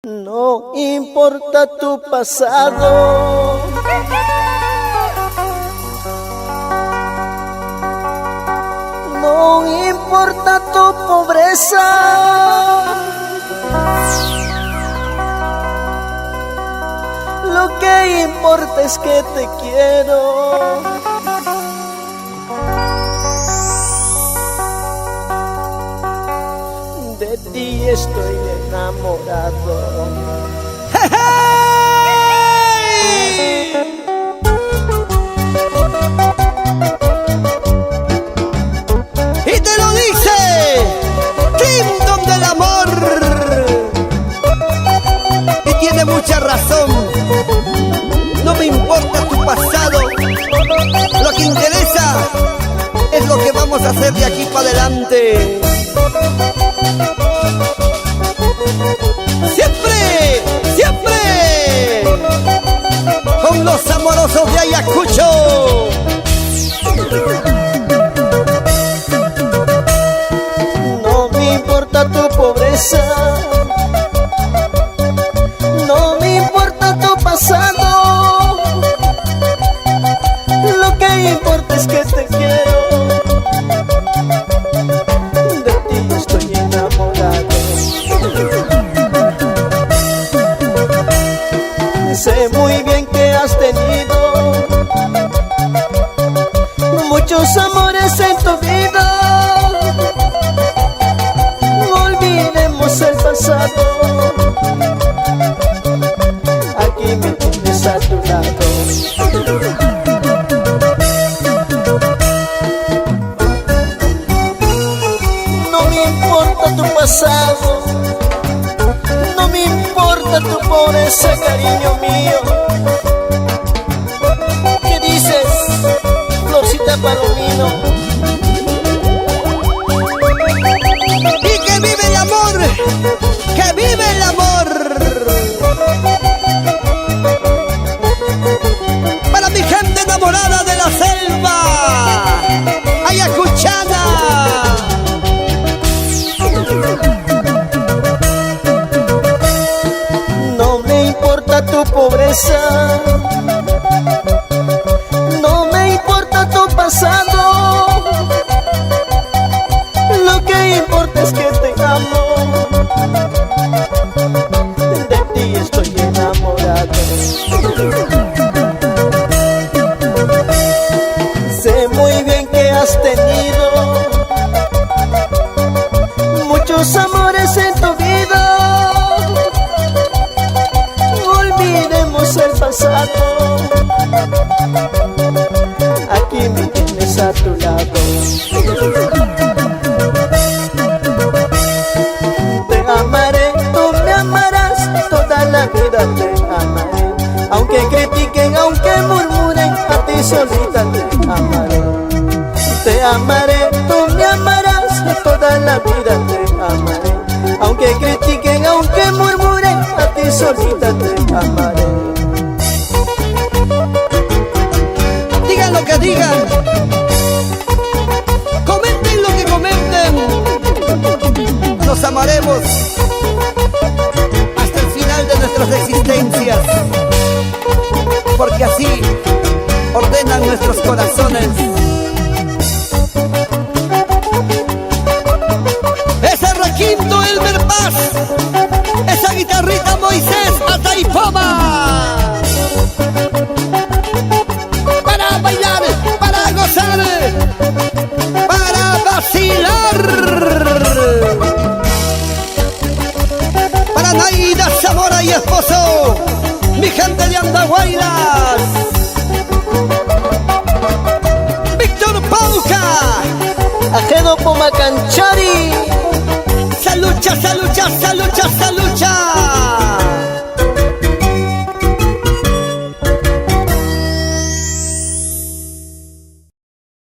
No importa tu pasado, no importa tu pobreza, lo que importa es que te quiero. De ti estoy enamorado. Y te lo dice Kingdom del Amor. Y tiene mucha razón. No me importa tu pasado. Lo que interesa es lo que vamos a hacer de aquí para adelante. Siempre, siempre con los amorosos de Ayacucho. No me importa tu pobreza, no me importa tu pasado, lo que importa es que te quiero. De ti estoy enamorado. Sé muy bien que has tenido muchos amores en tu vida. No olvidemos el pasado. Aquí me tienes a tu lado. No me importa tu pasado, no me importa tu pobreza, cariño mío. ¿Qué dices, Florcita Palomino? Y que vive el amor, que vive el amor. Para mi gente enamorada de la selva ayacuchana. No me importa tu pobreza, no me importa tu pasado, lo que importa es que te amo. De ti estoy enamorado. Sé muy bien que has tenido muchos amores en tu vida. Olvidemos el pasado. Aquí me tienes a tu lado. Te amaré, tú me amarás, toda la vida te amaré. Aunque critiquen, aunque murmuren, a ti solita te amaré. Te amaré, tú me amarás, toda la vida te amaré. Aunque critiquen, aunque murmuren, a ti solita te amaré. Digan lo que digan, comenten lo que comenten. Nos amaremos hasta el final de nuestras existencias, porque así ordenan nuestros corazones. Ese requinto Elmer Paz, esa guitarrita Moisés Ataipoma. Para bailar, para gozar, para vacilar. Para Naida Zamora y esposo, mi gente de Andahuaylas. Víctor Pauca, Ajedo Pomacanchari. salucha, salucha, salucha, salucha.